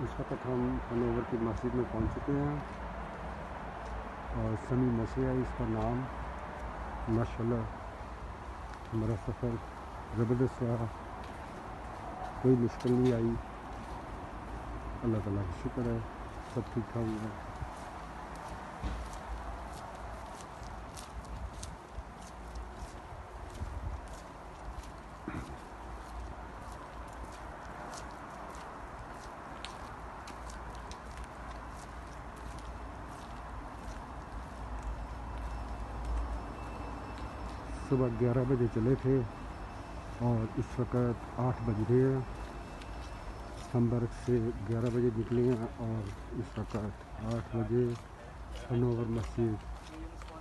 इस वक्त हम हनोवर की मस्जिद में पहुंच चुके हैं और समी मसीह है इसका नाम। माशाल्लाह हमारा सफ़र ज़बरदस्त रहा, कोई मुश्किल नहीं आई। अल्लाह ताला का शुक्र है, सब ठीक ठाक है। सुबह 11 बजे चले थे और इस वक्त 8 बज रहे हैं। हमबर्ग से 11 बजे निकले हैं और इस वक्त 8 बजे हनोवर मस्जिद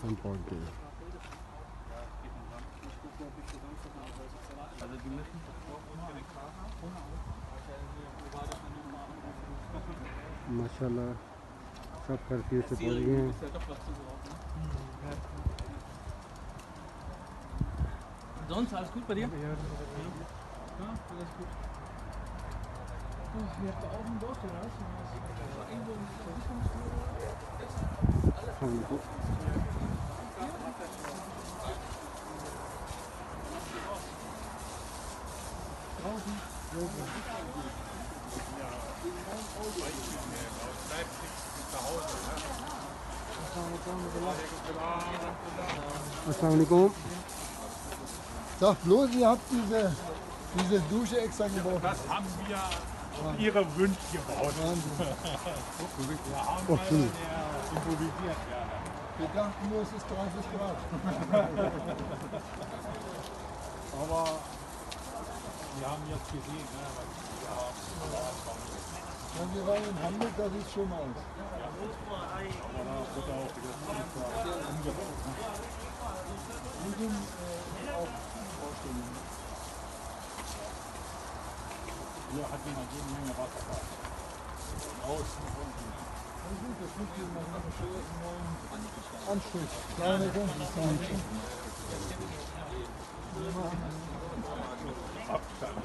हम पहुँच गए। माशाल्लाह सब खैरियत से पहुँच गए हैं। Sonst alles gut bei dir? Ja, alles gut. Oh, ihr habt da auch einen Dorf, oder was? Irgendwo im Versicherungsbüro? Draußen? अस्सलाम वालेकुम। Sag bloß, ihr habt diese Dusche extra gebaut. Das haben wir auf Ihre Wünsche gebaut. Wahnsinn. Wir haben Oh, schön. der improvisiert gerne. Wir dachten nur, es ist 30 Grad. Aber wir haben jetzt gesehen, ne, was wir haben. Ja, wir waren in Hamburg, da sieht es schön aus. Aber da wird auch jetzt umgebaut. Wir sind auch Vorstellungen. Hier hat jemand jede Menge Wasser da. Außen und unten. Na gut, das gibt hier mal einen schönen neuen Anstrich. Kleine Kunst. Abstand.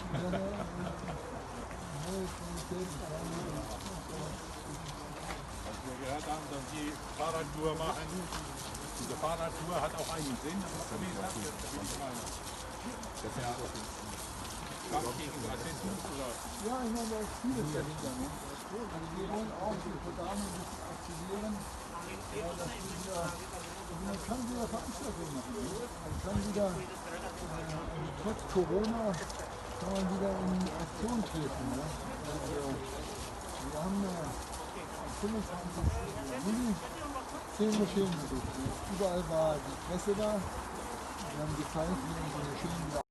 Als wir gehört haben, dass die Fahrradtour machen, diese Fahrradtour hat auch einen Sinn. Das ist ja Kampf gegen Rassismus oder? Ja, ich meine, da ist vieles dahinter. Ne? Also wir wollen auch die Programme ein bisschen aktivieren. Ja, dass wir wieder, man kann wieder Veranstaltungen machen. Ne? Man kann wieder, trotz Corona, kann man wieder in Aktion treten. Ne? Also, wir haben am 25. Juli 10 Moscheen besucht. Ne? Überall war die Presse da. Wir haben gezeigt, wie unsere Moscheen wieder